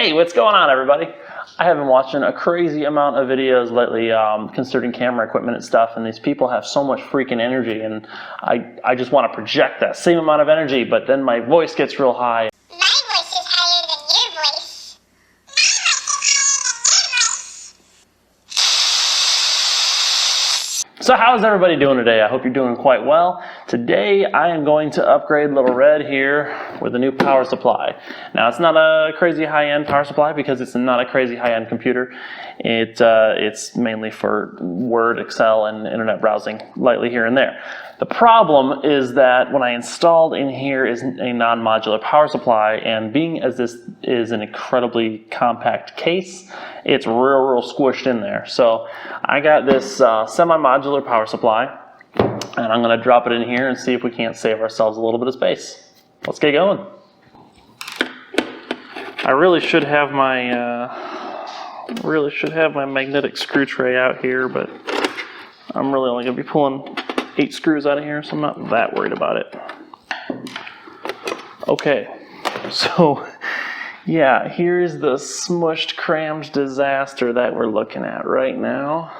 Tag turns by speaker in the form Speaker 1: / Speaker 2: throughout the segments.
Speaker 1: Hey, what's going on, everybody? I have been watching a crazy amount of videos lately concerning camera equipment and stuff, and these people have so much freaking energy, and I just want to project that same amount of energy, but then my voice gets real high.
Speaker 2: My voice is higher than your voice.
Speaker 1: So how's everybody doing today? I hope you're doing quite well. Today I am going to upgrade Little Red here with a new power supply. Now it's not a crazy high-end power supply because it's not a crazy high-end computer. It's mainly for Word, Excel, and internet browsing lightly here and there. The problem is that when I installed in here is a non-modular power supply, and being as this is an incredibly compact case, it's real squished in there. So I got this semi-modular power supply, and I'm going to drop it in here and see if we can't save ourselves a little bit of space. Let's get going. I really should have my magnetic screw tray out here, but I'm really only going to be pulling 8 screws out of here, so I'm not that worried about it. Okay, so yeah, here's the smushed, crammed disaster that we're looking at right now.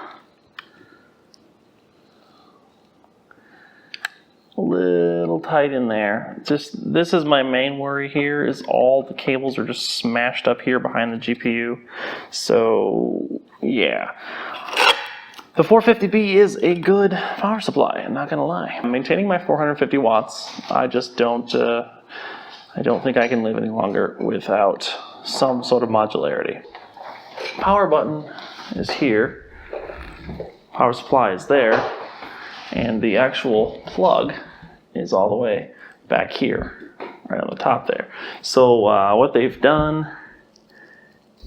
Speaker 1: A little tight in there. This is my main worry here, is all the cables are just smashed up here behind the GPU. So yeah. The 450B is a good power supply, I'm not gonna lie. I'm maintaining my 450 watts. I just don't think I can live any longer without some sort of modularity. Power button is here. Power supply is there. And the actual plug is all the way back here, right on the top there. So what they've done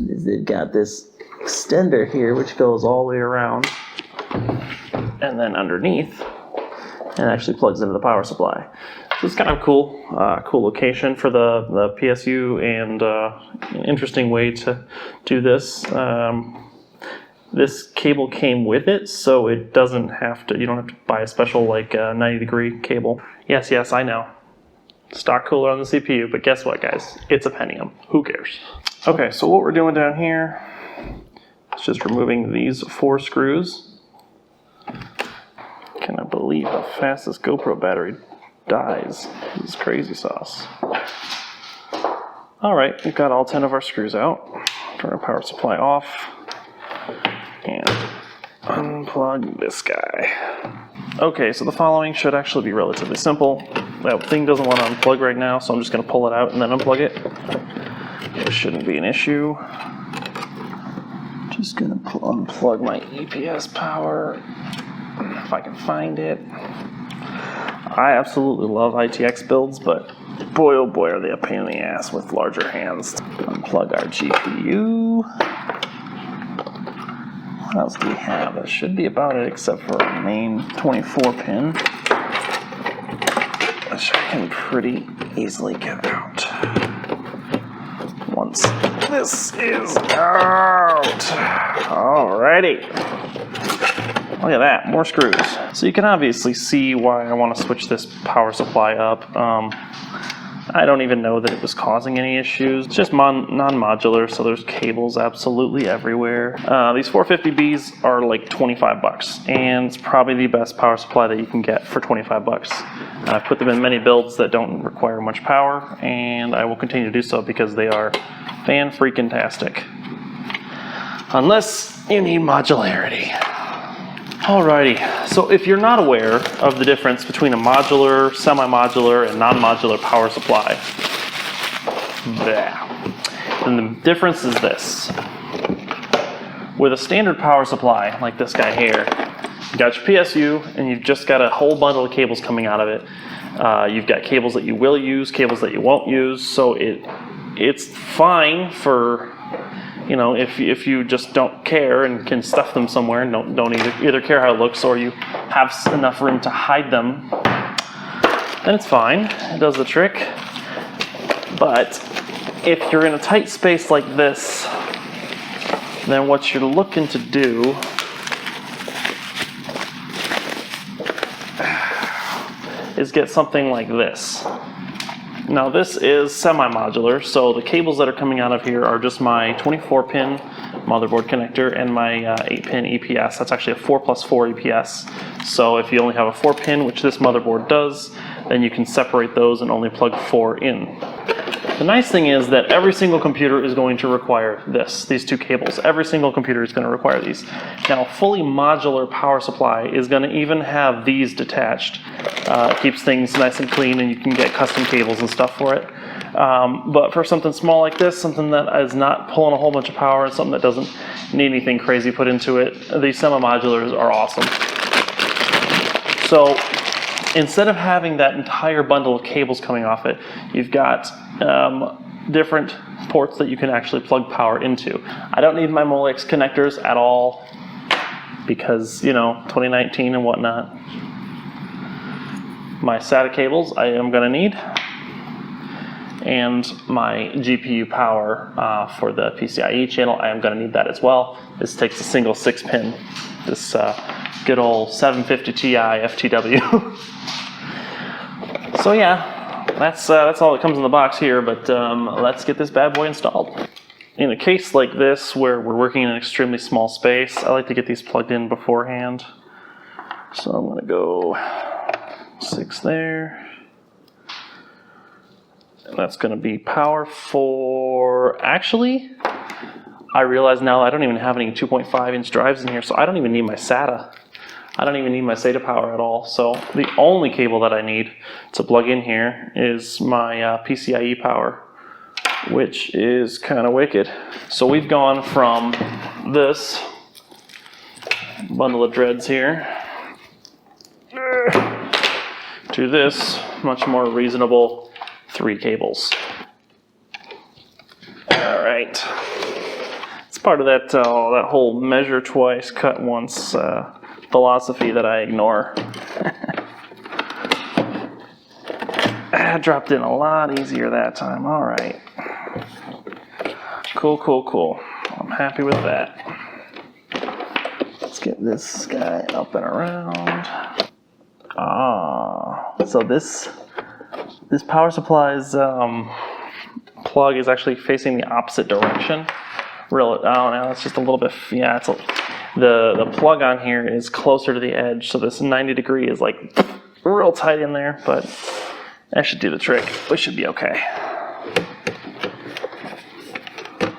Speaker 1: is they've got this extender here which goes all the way around, and then underneath and actually plugs into the power supply. So it's kind of cool, cool location for the PSU, and an interesting way to do this. This cable came with it, so it doesn't have to, you don't have to buy a special like 90-degree cable. Yes, I know. Stock cooler on the CPU, but guess what, guys? It's a Pentium. Who cares? Okay, so what we're doing down here is just removing these 4 screws. Cannot believe how fast this GoPro battery dies. This is crazy sauce. All right, we've got all 10 of our screws out. Turn our power supply off. And unplug this guy. Okay, so the following should actually be relatively simple. That thing doesn't want to unplug right now, so I'm just going to pull it out and then unplug it. It shouldn't be an issue. Just going to unplug my EPS power, if I can find it. I absolutely love ITX builds, but boy oh boy are they a pain in the ass with larger hands. Unplug our GPU. What else do we have? That should be about it, except for our main 24 pin, which I can pretty easily get out once this is out. Alrighty. Look at that, more screws. So you can obviously see why I want to switch this power supply up. I don't even know that it was causing any issues. It's just non-modular, so there's cables absolutely everywhere. These 450Bs are like 25 bucks, and it's probably the best power supply that you can get for 25 bucks. I've put them in many builds that don't require much power, and I will continue to do so because they are fan-freaking-tastic. Unless you need modularity. Alrighty, so if you're not aware of the difference between a modular, semi-modular, and non-modular power supply, then the difference is this. With a standard power supply, like this guy here, you got your PSU, and you've just got a whole bundle of cables coming out of it. You've got cables that you will use, cables that you won't use, so it's fine for, you know, if you just don't care and can stuff them somewhere and don't either care how it looks, or you have enough room to hide them, then it's fine. It does the trick. But if you're in a tight space like this, then what you're looking to do is get something like this. Now this is semi-modular, so the cables that are coming out of here are just my 24-pin motherboard connector and my 8-pin EPS. That's actually a 4+4 EPS. So if you only have a 4-pin, which this motherboard does, then you can separate those and only plug 4 in. The nice thing is that every single computer is going to require these two cables. Every single computer is going to require these. Now, a fully modular power supply is going to even have these detached. It keeps things nice and clean, and you can get custom cables and stuff for it. But for something small like this, something that is not pulling a whole bunch of power, and something that doesn't need anything crazy put into it, these semi-modulars are awesome. So instead of having that entire bundle of cables coming off it, you've got different ports that you can actually plug power into. I don't need my Molex connectors at all because, you know, 2019 and whatnot. My SATA cables I am going to need, and my GPU power for the PCIe channel, I am going to need that as well. This takes a single 6-pin, this good old 750 Ti FTW. So yeah, that's all that comes in the box here, but let's get this bad boy installed. In a case like this, where we're working in an extremely small space, I like to get these plugged in beforehand. So I'm going to go 6 there. And that's going to be power for, actually, I realize now I don't even have any 2.5-inch drives in here, so I don't even need my SATA. I don't even need my SATA power at all. So the only cable that I need to plug in here is my PCIe power, which is kind of wicked. So we've gone from this bundle of dreads here to this much more reasonable 3 cables. All right. It's part of that that whole measure twice, cut once philosophy that I ignore. I dropped in a lot easier that time. All right. Cool, cool, cool. I'm happy with that. Let's get this guy up and around. So this power supply's plug is actually facing the opposite direction. Oh no, it's just a little bit, yeah, the plug on here is closer to the edge, so this 90 degree is like real tight in there, but that should do the trick. We should be okay.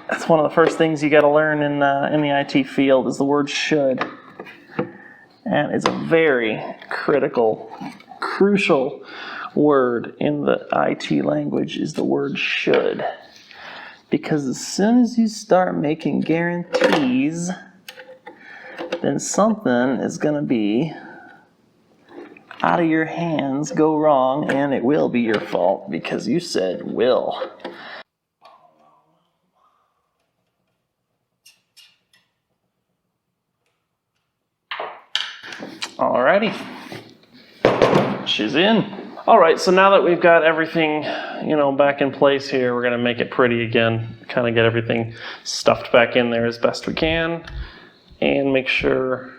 Speaker 1: That's one of the first things you got to learn in the IT field is the word should. And it's a very crucial word in the IT language is the word should. Because as soon as you start making guarantees, then something is going to be out of your hands, go wrong, and it will be your fault because you said will. Alrighty, she's in. Alright, so now that we've got everything, back in place here, we're going to make it pretty again, kind of get everything stuffed back in there as best we can, and make sure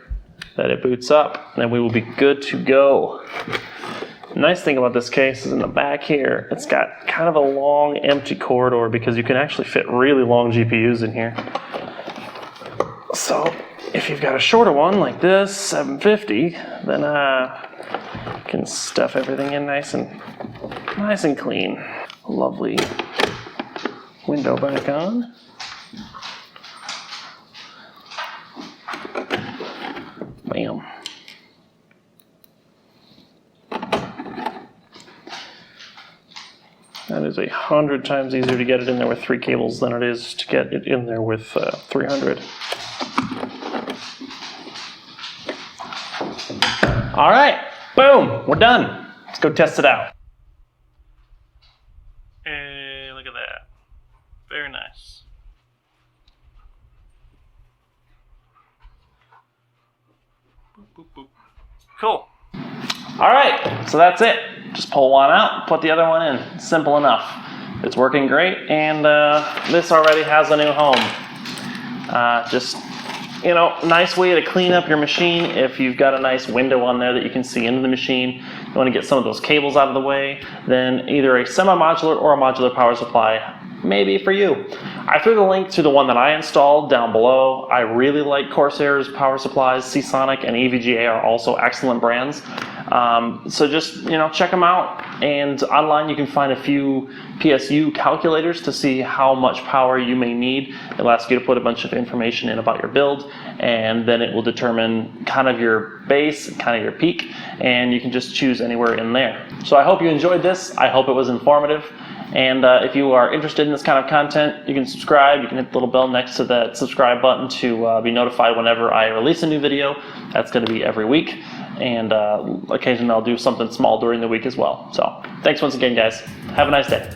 Speaker 1: that it boots up, and we will be good to go. The nice thing about this case is in the back here, it's got kind of a long empty corridor because you can actually fit really long GPUs in here. So if you've got a shorter one like this, 750, then you can stuff everything in nice and clean. Lovely window back on. Bam. That is 100 times easier to get it in there with 3 cables than it is to get it in there with 300. All right, boom, we're done. Let's go test it out. Hey, look at that. Very nice. Boop, boop, boop. Cool. All right, so that's it. Just pull one out, put the other one in. Simple enough. It's working great, and this already has a new home. Just you know, nice way to clean up your machine if you've got a nice window on there that you can see into the machine. You want to get some of those cables out of the way, then either a semi-modular or a modular power supply may be for you. I threw the link to the one that I installed down below. I really like Corsair's power supplies. Seasonic and EVGA are also excellent brands. So just, you know, check them out. And online you can find a few PSU calculators to see how much power you may need. It'll ask you to put a bunch of information in about your build, and then it will determine kind of your base, kind of your peak, and you can just choose anywhere in there. So I hope you enjoyed this. I hope it was informative. And if you are interested in this kind of content, you can subscribe. You can hit the little bell next to that subscribe button to be notified whenever I release a new video. That's going to be every week. And occasionally I'll do something small during the week as well. So thanks once again, guys. Have a nice day.